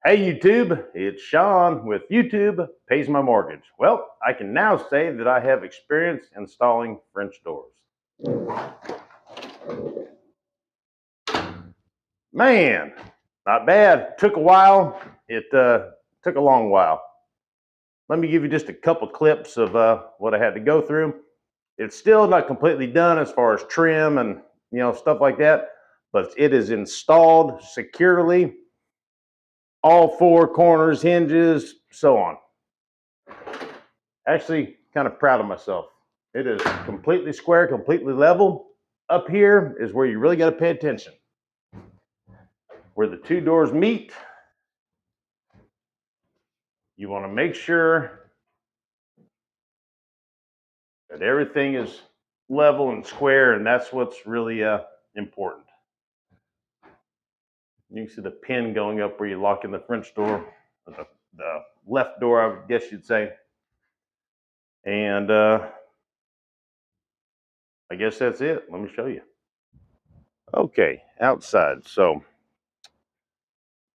Hey YouTube, it's Sean with YouTube Pays My Mortgage. Well, I can now say that I have experience installing French doors. Man, not bad. Took a while. It took a long while. Let me give you just a couple clips of what I had to go through. It's still not completely done as far as trim and stuff like that, but it is installed securely. All four corners, hinges, so on. Actually, kind of proud of myself. It is completely square, completely level. Up here is where you really got to pay attention. Where the two doors meet, you want to make sure that everything is level and square, and that's what's really important. You can see the pin going up where you lock in the French door, the left door, I guess you'd say. And I guess that's it. Let me show you. Okay, outside. So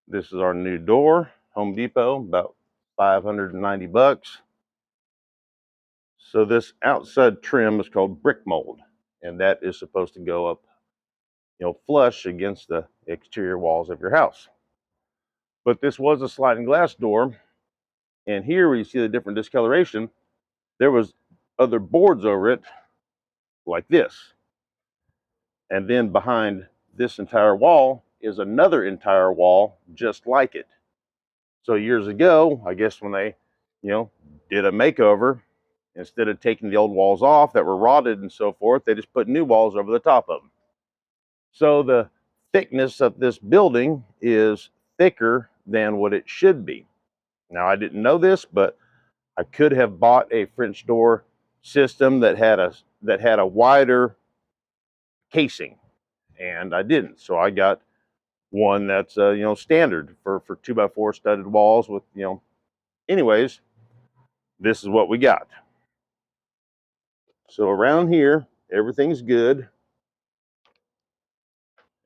this is our new door, Home Depot, about 590 bucks. So this outside trim is called brick mold, and that is supposed to go up, flush against the exterior walls of your house. But this was a sliding glass door, and here where you see the different discoloration, there was other boards over it like this. And then behind this entire wall is another entire wall just like it. So years ago, I guess when they, did a makeover, instead of taking the old walls off that were rotted and so forth, they just put new walls over the top of them. So the thickness of this building is thicker than what it should be. Now, I didn't know this, but I could have bought a French door system that had a wider casing, and I didn't. So I got one that's standard for 2x4 studded walls with anyways, this is what we got. So around here, everything's good.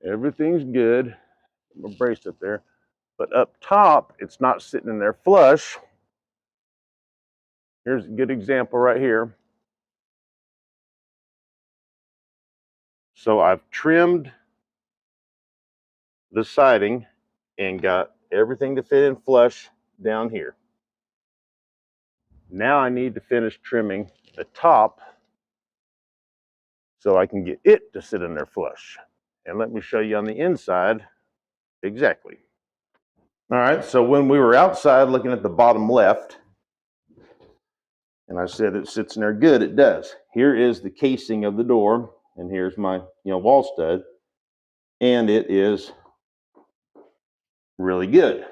Everything's good. I'm braced up there. But up top, it's not sitting in there flush. Here's a good example right here. So I've trimmed the siding and got everything to fit in flush down here. Now I need to finish trimming the top so I can get it to sit in there flush. And let me show you on the inside exactly. All right, so when we were outside looking at the bottom left, and I said it sits in there good, it does. Here is the casing of the door, and here's my wall stud, and it is really good.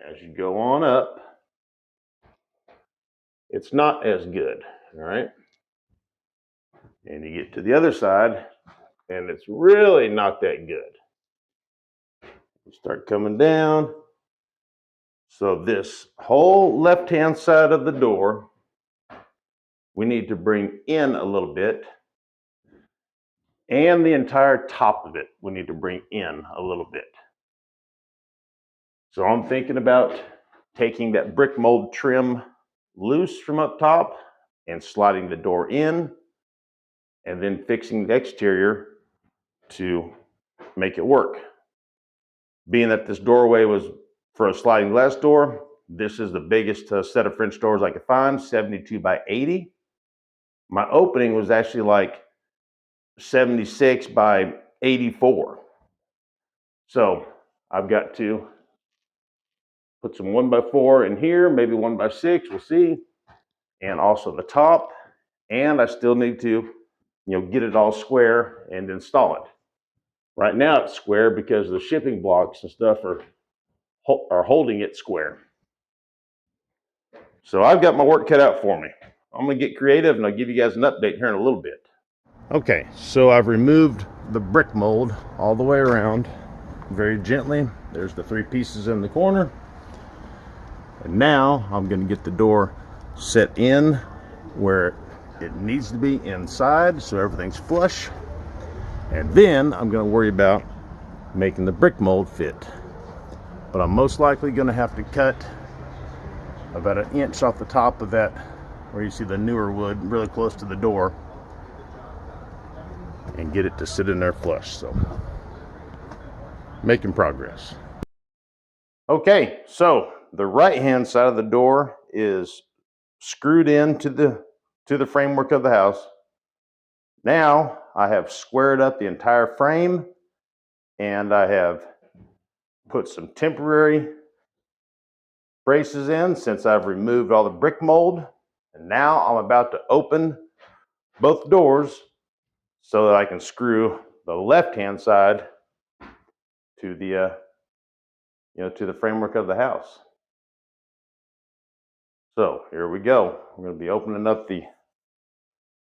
As you go on up, it's not as good, all right? And you get to the other side, and it's really not that good. You start coming down. So this whole left-hand side of the door, we need to bring in a little bit. And the entire top of it, we need to bring in a little bit. So I'm thinking about taking that brick mold trim loose from up top and sliding the door in, and then fixing the exterior to make it work. Being that this doorway was for a sliding glass door, this is the biggest set of French doors I could find, 72 by 80. My opening was actually like 76 by 84. So I've got to put some 1x4 in here, maybe 1x6, we'll see. And also the top. And I still need to, get it all square and install it. Right now it's square because the shipping blocks and stuff are holding it square. So I've got my work cut out for me. I'm gonna get creative and I'll give you guys an update here in a little bit. Okay, so I've removed the brick mold all the way around very gently. There's the three pieces in the corner. And now I'm gonna get the door set in where it needs to be inside so everything's flush. And then I'm gonna worry about making the brick mold fit. but I'm most likely going to have to cut about 1 inch off the top of that where you see the newer wood really close to the door and get it to sit in there flush. So making progress. Okay, so the right hand side of the door is screwed into the framework of the house. Now I have squared up the entire frame, and I have put some temporary braces in since I've removed all the brick mold. And now I'm about to open both doors so that I can screw the left-hand side to the to the framework of the house. So here we go. I'm going to be opening up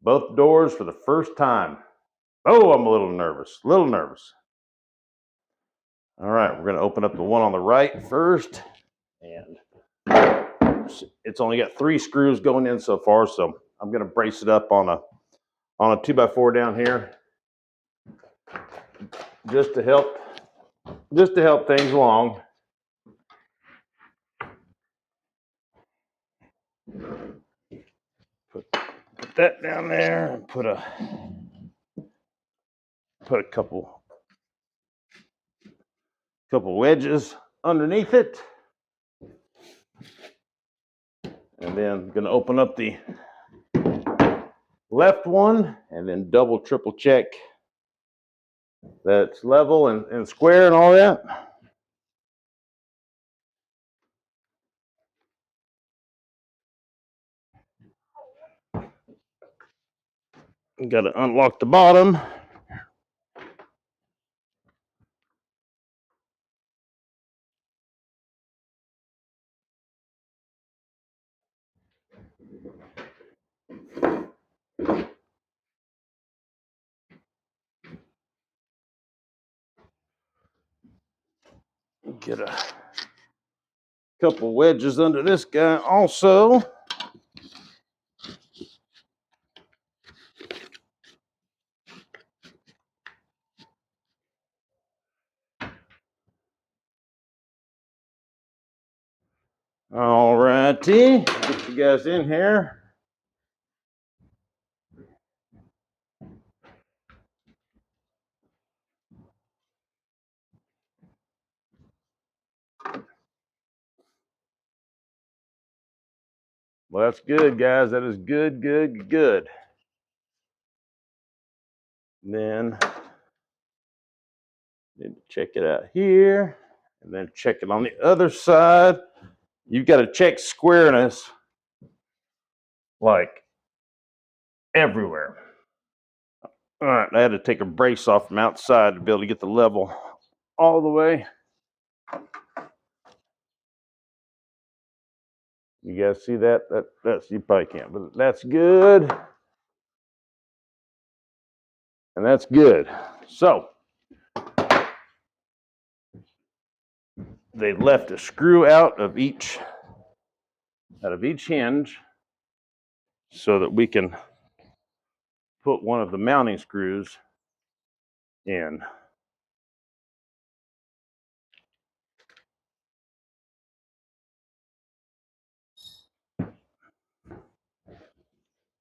both doors for the first time. Oh, I'm a little nervous. All right, we're going to open up the one on the right first, and it's only got 3 screws going in so far, so I'm going to brace it up on a 2x4 down here, just to help things along. Put that down there and put a couple wedges underneath it, and then going to open up the left one and then double triple check that it's level and square and all that. Got to unlock the bottom. Get a couple wedges under this guy also. All righty, get you guys in here. Well, that's good, guys. That is good. Then need to check it out here, and then check it on the other side. You've got to check squareness like everywhere. All right, I had to take a brace off from outside to be able to get the level all the way. You guys see that? That's you probably can't, but that's good. And that's good. So they left a screw out of each hinge so that we can put one of the mounting screws in.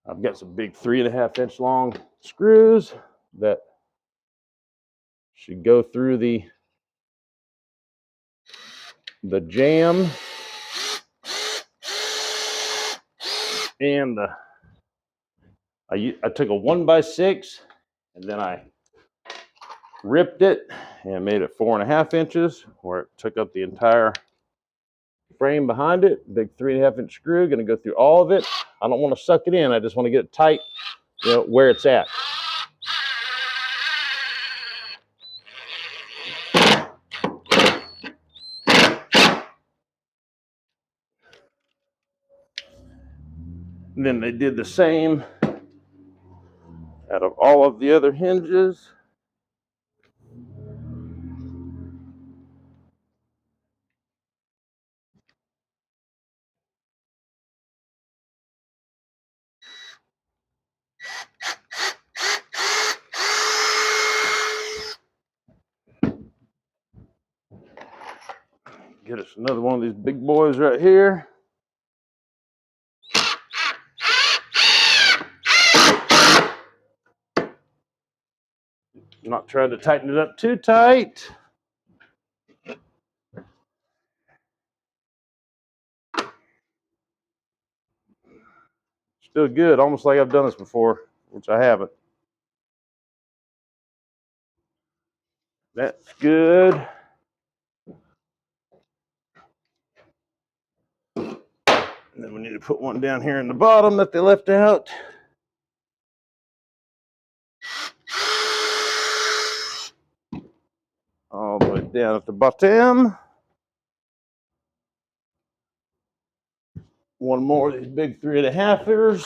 I've got some big 3.5 inch long screws that should go through the jamb and I took a 1x6 and then I ripped it and made it 4.5 inches, where it took up the entire frame behind it. Big 3.5 inch screw, going to go through all of it. I don't want to suck it in. I just want to get it tight, where it's at. And then they did the same out of all of the other hinges. Get us another one of these big boys right here. Not trying to tighten it up too tight. Still good, almost like I've done this before, which I haven't. That's good. And then we need to put one down here in the bottom that they left out. All the way down at the bottom. One more of these big 3.5ers.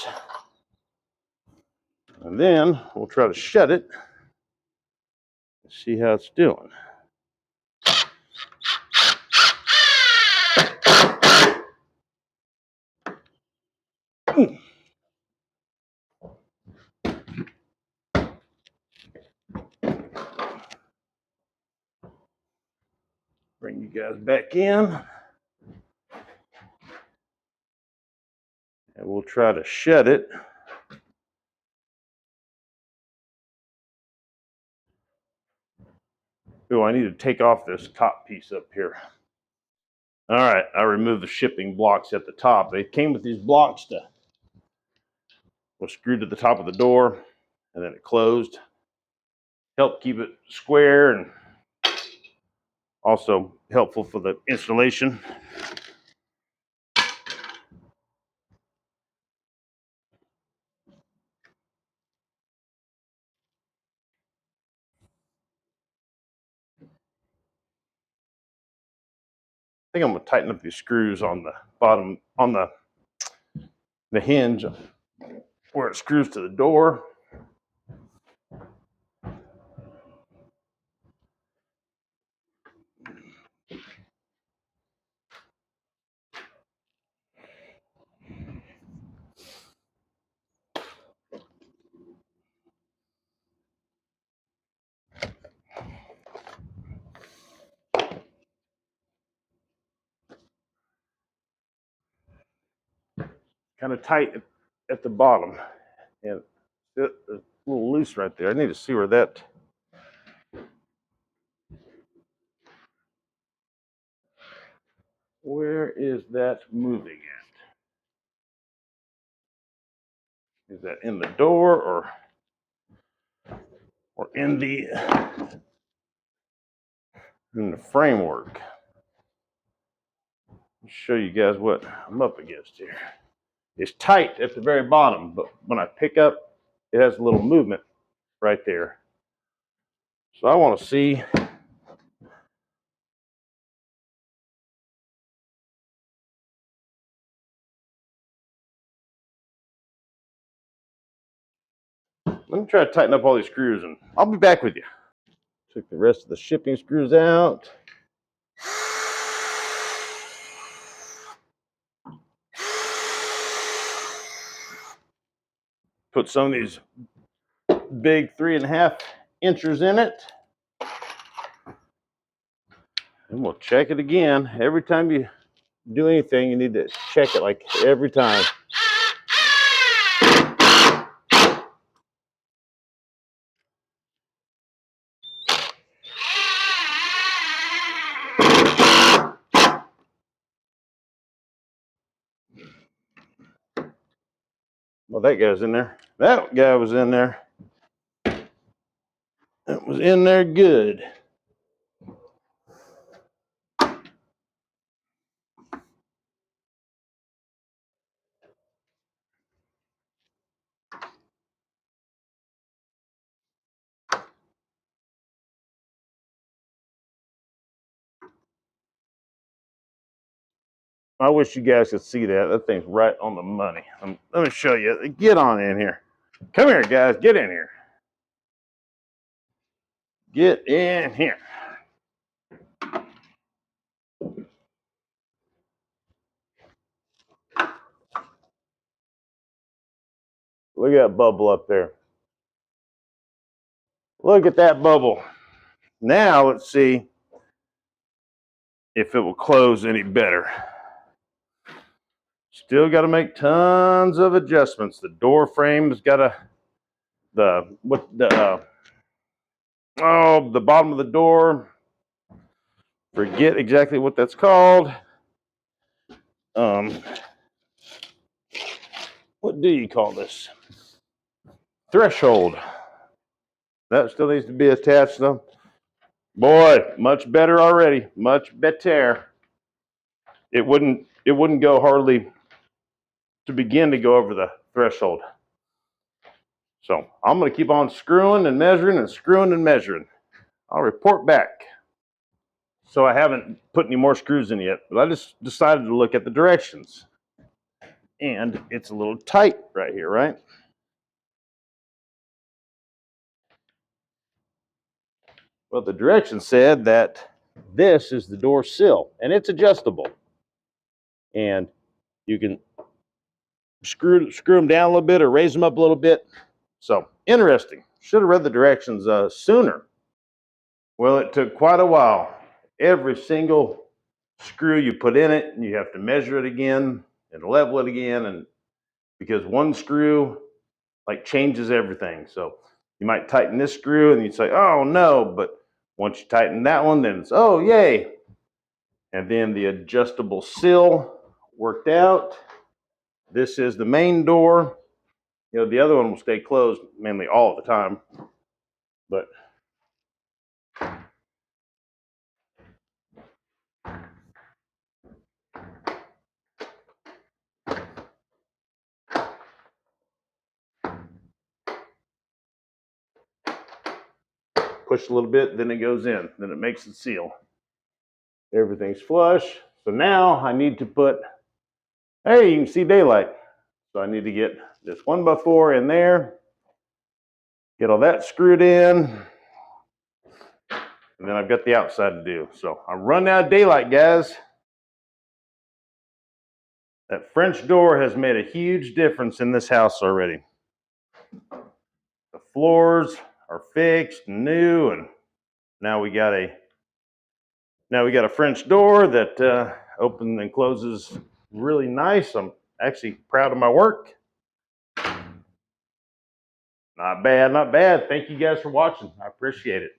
And then we'll try to shut it and see how it's doing. Bring you guys back in. And we'll try to shut it. Oh, I need to take off this top piece up here. All right, I removed the shipping blocks at the top. They came with these blocks that was screwed to the top of the door, and then it closed. Helped keep it square and also helpful for the installation. I think I'm gonna tighten up these screws on the bottom, on the hinge where it screws to the door. Kind of tight at the bottom, and it's a little loose right there. I need to see where that. Where is that moving at? Is that in the door or in the framework? I'll show you guys what I'm up against here. It's tight at the very bottom, but when I pick up, it has a little movement right there. So I want to see let me try to tighten up all these screws and I'll be back with you. Took the rest of the shipping screws out. Put some of these big 3.5 inchers in it. And we'll check it again. Every time you do anything, you need to check it like every time. Well, that guy's in there. That guy was in there. It was in there good. I wish you guys could see that. That thing's right on the money. Let me show you. Get on in here. Come here, guys. Get in here. Get in here. Look at that bubble up there. Look at that bubble. Now let's see if it will close any better. Still got to make tons of adjustments. The door frame's got to, the bottom of the door, forget exactly what that's called. What do you call this? Threshold. That still needs to be attached though. Boy, much better already. Much better. It wouldn't go hardly to begin to go over the threshold. So I'm going to keep on screwing and measuring and screwing and measuring. I'll report back. So I haven't put any more screws in yet, but I just decided to look at the directions. And it's a little tight right here, right? Well, the directions said that this is the door sill, and it's adjustable. And you can screw them down a little bit or raise them up a little bit. So, interesting. Should have read the directions sooner. Well, it took quite a while. Every single screw you put in it, you have to measure it again and level it again, and because one screw like changes everything. So you might tighten this screw and you say, oh no, but once you tighten that one, then it's, oh yay. And then the adjustable sill worked out. This is the main door. You know, the other one will stay closed mainly all the time, but push a little bit, then it goes in, then it makes the seal. Everything's flush. So now I need to put, hey, you can see daylight. So I need to get this 1x4 in there, get all that screwed in, and then I've got the outside to do. So I'm running out of daylight, guys. That French door has made a huge difference in this house already. The floors are fixed, new, and now we got a French door that opens and closes really nice. I'm actually proud of my work. Not bad, not bad. Thank you guys for watching. I appreciate it.